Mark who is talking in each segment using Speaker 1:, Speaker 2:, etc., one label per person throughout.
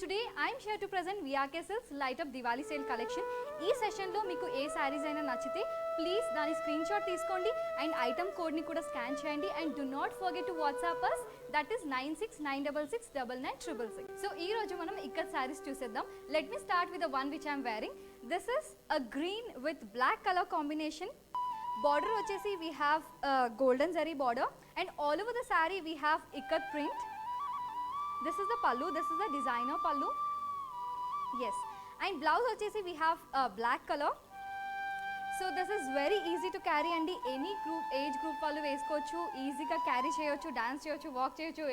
Speaker 1: today I am here to present VRK Silks Light Up Diwali Sale collection. ఈ session లో మీకు ఏ సారీస్ అయినా నచ్చితే ప్లీజ్ దాని స్క్రీన్ షాట్ తీసుకోండి అండ్ ఐటమ్ కోడ్ ని కూడా స్కాన్ చేయండి and do not forget to WhatsApp us, that is 9696699966. So ఈ రోజు మనం ఇక్కత్ సారీస్ చూసేద్దాం. Let me start with the one which I am wearing. This is a green with black color combination. Border వచ్చేసి we have golden zari border and all over the saree we have ikat print. This is the pallu, this is the designer pallu. Yes, and blouse వచ్చేసి we have black color. So this is very easy to carry అండి. Any group age group వాళ్ళు వేసుకోవచ్చు, ఈజీగా carry చేయొచ్చు, dance చేయొచ్చు, walk చేయొచ్చు,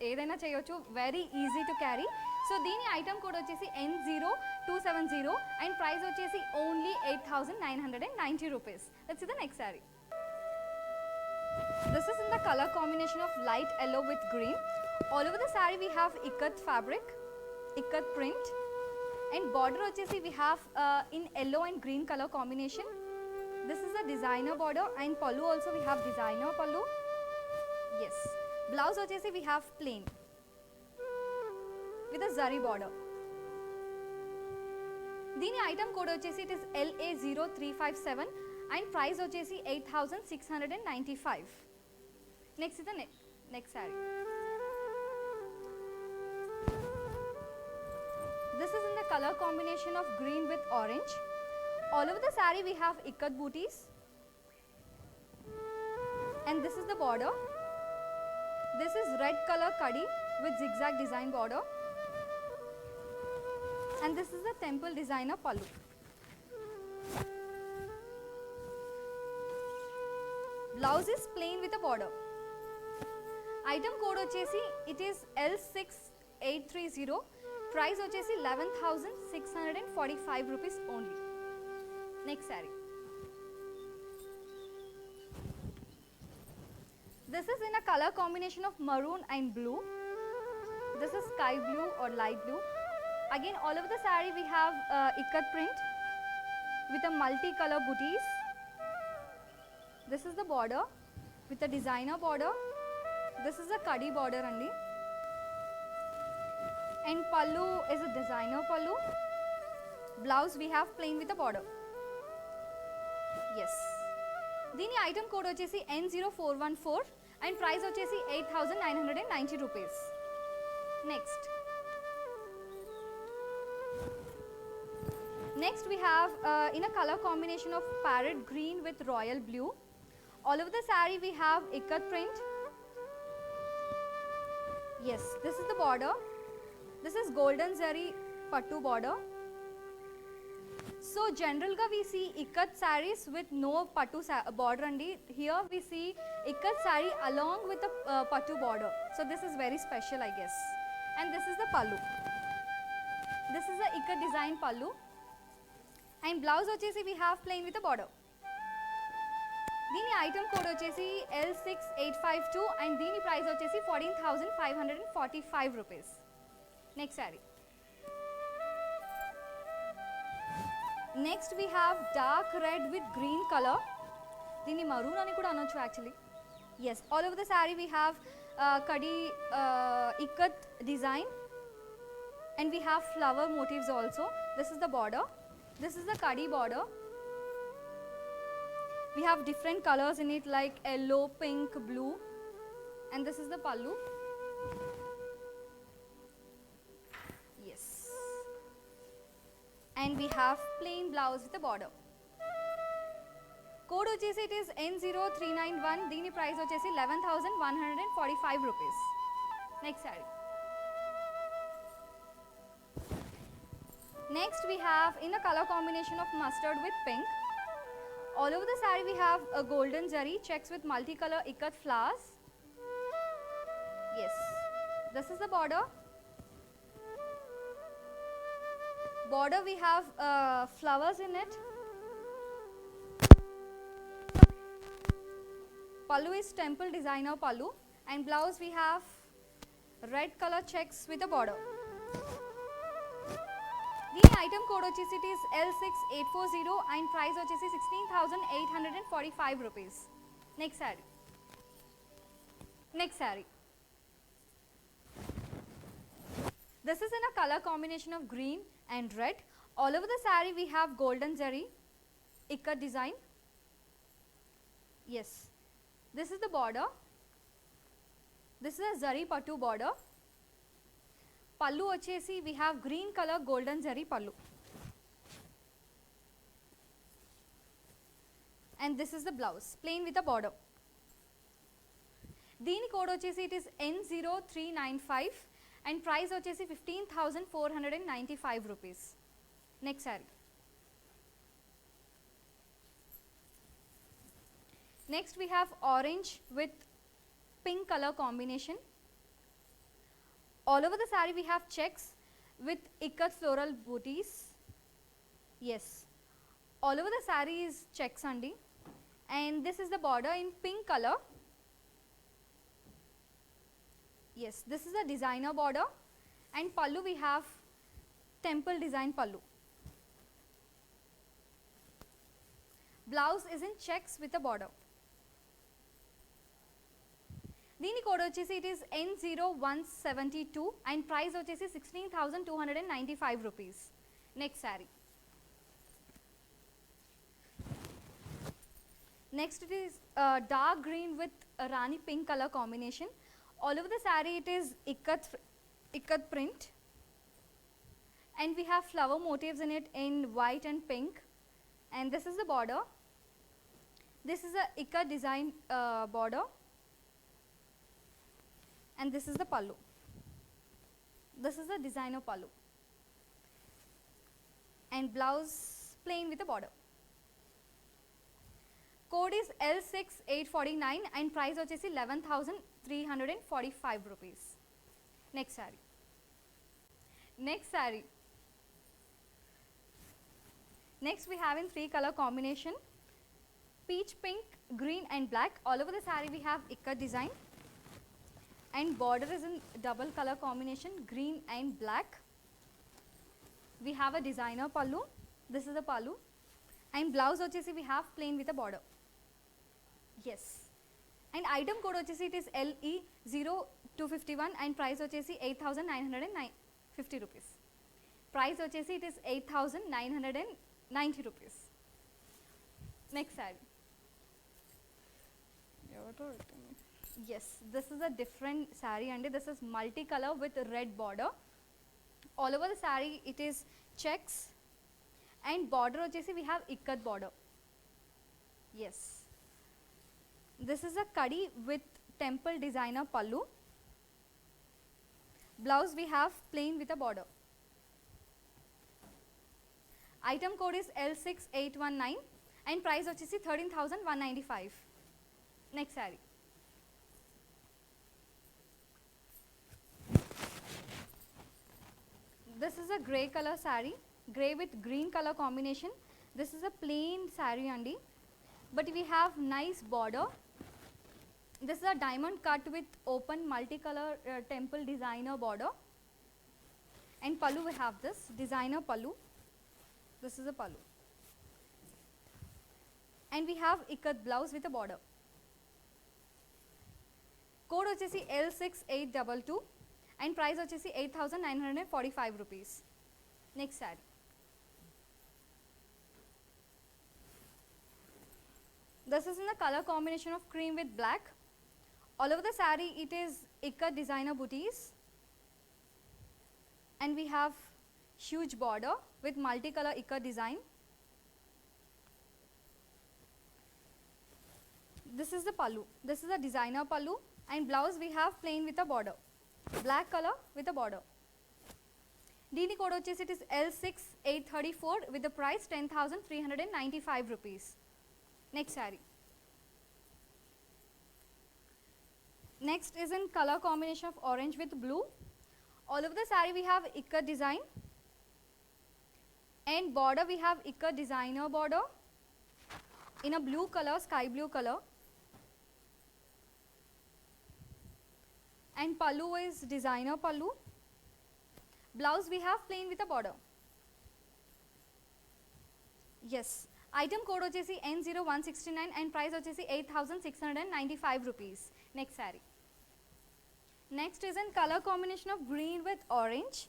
Speaker 1: ఏదైనా చేయొచ్చు. Very easy to carry. So దీని ఐటమ్ కోడ్ వచ్చేసి N0270 అండ్ ప్రైస్ వచ్చేసి only 8,990 rupees. Let's see the next sari. This is in the color combination of light yellow with green. All over the saree we have ikat fabric, ikat print, and border వచ్చేసి we have in yellow and green color combination. This is a designer border and pallu also we have designer pallu. Yes, blouse వచ్చేసి we have plain with a zari border. దీని item code వచ్చేసి it is LA0357 and price వచ్చేసి 8,695. Next is the next saree. This is in the color combination of green with orange. All over the saree we have ikat booties and this is the border. This is red color kadi with zigzag design border and this is the temple designer pallu. Blouse is plain with a border. Item code వచ్చేసి it is L6830. Price వచ్చేసి 11,645 rupees only. Next saree. This is in a color combination of maroon and blue. This is sky blue or light blue. Again all over the saree we have ikat print with a multi-color booties. This is the border with a designer border. This is a kadi border andi. And pallu is a designer pallu. Blouse we have plain with a border. Yes. Dini item code వచ్చేసి N0414 and price వచ్చేసి 8,990 rupees. Next. Next we have in a color combination of parrot green with royal blue. All over the saree we have ikat print. Yes, this is the border. This is golden zari pattu border. So general ga we see ikat sarees with no pattu border andi. Here we see ikat saree along with the pattu border. So this is very special I guess. And this is the pallu. This is the ikat design pallu. And blouse వచ్చేసి we have plain with a border. దీని item code వచ్చేసి L6852 and దీని price వచ్చేసి 14,545 rupees. Next sorry. Next we have dark red with green color. దీన్ని maroon అని కూడా అనొచ్చు actually. Yes, all over the saree we have kadi ikat design and we have flower motifs also. This is the border. This is the kadi border. We have different colors in it like yellow, pink, blue, and this is the pallu. Yes, and we have plain blouse with a border. Code వచ్చేసి it is N0391. దీని price వచ్చేసి 11,145 rupees. Next saree. Next we have in a color combination of mustard with pink. All over the saree we have a golden zari checks with multicolor ikat flowers. Yes, this is the border. Border we have flowers in it. Pallu is temple designer pallu and blouse we have red color checks with a border. దీని item code వచ్చేసి it is L6840 and price వచ్చేసి 16,845 rupees. Next sari. This is in a color combination of green and red. All over the saree we have golden zari ikat design. Yes, this is the border. This is a zari patu border. Pallu vachesi we have green color golden zari pallu. And this is the blouse, plain with a border. Dini code vachesi it is N0395 and price vachesi 15,495 rupees. Next saree. Next we have orange with pink color combination. All over the saree we have checks with ikat floral booties. Yes, all over the saree is checks andi, and this is the border in pink color. Yes, this is a designer border, and pallu we have temple design pallu. Blouse is in checks with a border. Dini code vachesi it is N0172 and price vachesi 16,295 rupees. Next saree. Next it is dark green with rani pink color combination. All over the saree it is ikat print, and we have flower motifs in it in white and pink, and this is the border. This is a ikat design border, and this is the pallu. This is the designer pallu, and blouse plain with a border. Code is L6849 and price vachesi 11,345 rupees. Next saree. Next saree. Next we have in 3 color combination, peach pink, green and black. All over the saree we have ikat design, and border is in double color combination, green and black. We have a designer pallu. This is the pallu, and blouse vachesi we have plain with a border. Yes, and item code vachesi it is LE0251 and price vachesi 8,950 rupees. Price vachesi it is 8,990 rupees. Next saree. Yes, this is a different saree and this is multicolor with red border. All over the saree it is checks, and border vachesi we have ikat border. Yes, this is a kadi with temple designer pallu. Blouse we have plain with a border. Item code is L6819 and price vachesi 13,195. Next saree. This is a grey color saree, grey with green color combination. This is a plain saree andi, but we have nice border. This is a diamond cut with open multicolor temple designer border, and pallu we have this designer pallu. This is a pallu, and we have ikat blouse with a border. Code vachesi L6822 and price vachesi 8,945 rupees. Next saree. This is in the color combination of cream with black. All over the saree it is ikat designer booties, and we have huge border with multicolor ikat design. This is the pallu. This is a designer pallu, and blouse we have plain with a border, black color with a border. Dini code vachesi it is L6834 with the price 10,395 rupees. Next saree. Next is in color combination of orange with blue. All over the saree we have ikat design, and border we have ikat designer border in a blue color, sky blue color, and pallu is designer pallu. Blouse we have plain with a border. Yes, item code vachesi N0169 and price vachesi 8,695 rupees. Next saree. Next is in color combination of green with orange.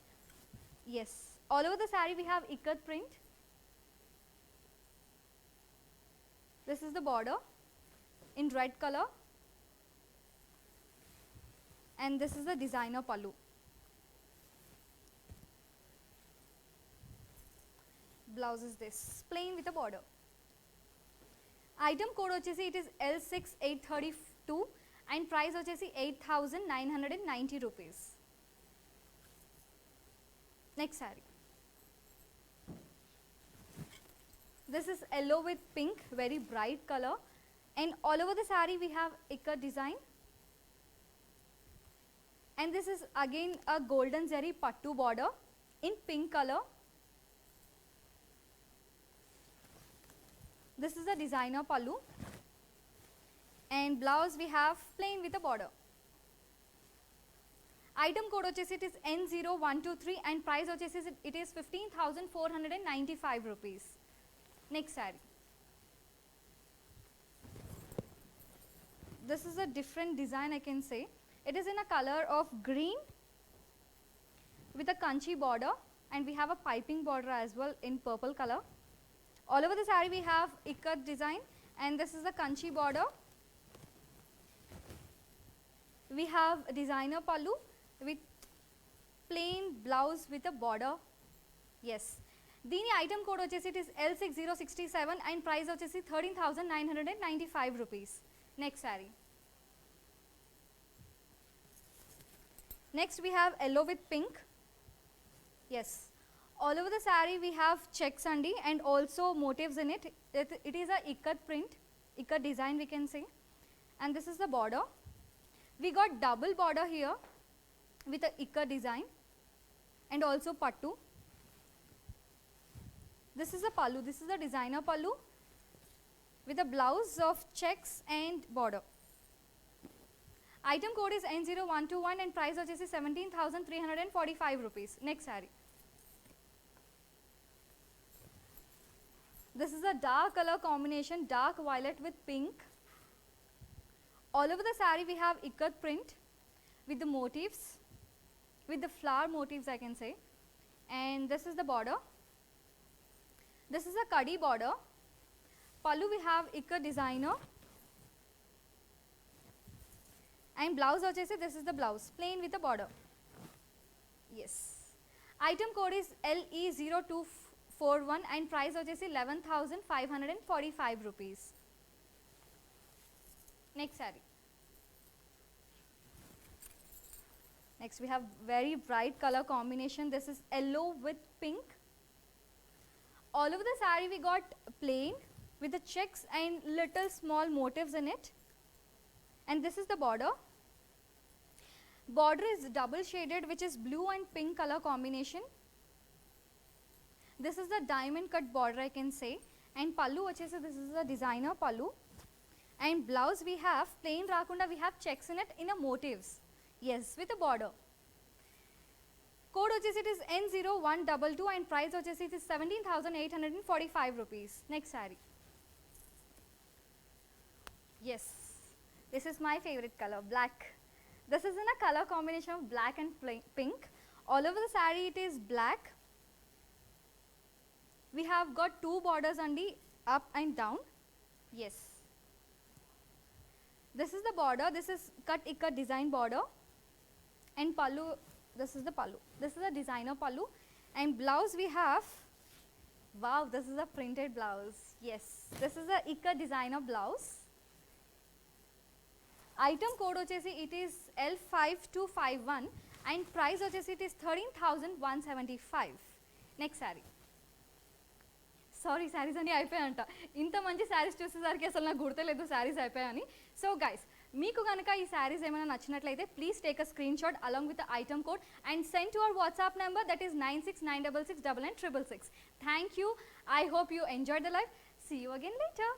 Speaker 1: Yes, all over the saree we have ikat print. This is the border in red color, and this is the designer pallu. Blouse is this, plain with a border. Item code వచ్చేసి it is L6832 and price వచ్చేసి 8,990 rupees. Next saree. This is yellow with pink, very bright color, and all over the saree we have ikat design, and this is again a golden zari pattu border in pink color. This is a designer pallu, and blouse we have plain with a border. Item code వచ్చేసి it is N0123 and price వచ్చేసి it is 15,495 rupees. Next saree. This is a different design, I can say. It is in a color of green with a kanchi border, and we have a piping border as well in purple color. All over the saree we have ikat design, and this is the kanchi border. We have a designer pallu with plain blouse with a border. Yes, దీని item code వచ్చేసి it is L6067 and price వచ్చేసి 13,995 rupees. Next sari. Next we have yellow with pink. Yes, all over the sari we have checks అండి and also motifs in it. It is a ikat print, ikat design we can say, and this is the border. We got double border here with a ikat design and also pattu. This is a pallu, this is a designer pallu with a blouse of checks and border. Item code is N0121 and price is 17,345 rupees. Next saree. This is a dark color combination, dark violet with pink. All over the saree we have ikat print with the motifs, with the flower motifs I can say, and this is the border. This is a kadi border. Pallu we have ikat designer, and blouse vachesi this is the blouse, plain with a border. Yes, item code is LE0241 and price vachesi 11,545 rupees. Next saree. Next we have very bright color combination. This is yellow with pink. All over the saree we got plain with the checks and little small motifs in it, and this is the border. Border is double shaded, which is blue and pink color combination. This is the diamond cut border I can say, and pallu vachesi this is a designer pallu, and blouse we have plain rakunda, we have checks in it in a motifs. Yes, with a border. Code vachesi it is N0122 and price vachesi it is 17,845 rupees. Next saree. Yes, this is my favorite color, black. This is in a color combination of black and pink. All over the saree it is black. We have got two borders on the up and down. Yes, this is the border. This is cut ikat design border, and pallu, this is the pallu, this is a designer pallu, and blouse we have, wow, this is a printed blouse. Yes, this is a ikat designer blouse. Item code vachesi it is L5251 and price vachesi it is 13,175. Next saree. Sorry saris అన్నీ అయిపోయాయంట. ఇంత మంచి శారీస్ చూసేసరికి అసలు నాకు గుర్తులేదు శారీస్ అయిపోయాయని. So guys, మీకు కనుక ఈ శారీస్ ఏమైనా నచ్చినట్లయితే please take a screenshot along with the item code and send to our WhatsApp number that is 9696669966. Thank you. I hope you enjoy the life. See you again later.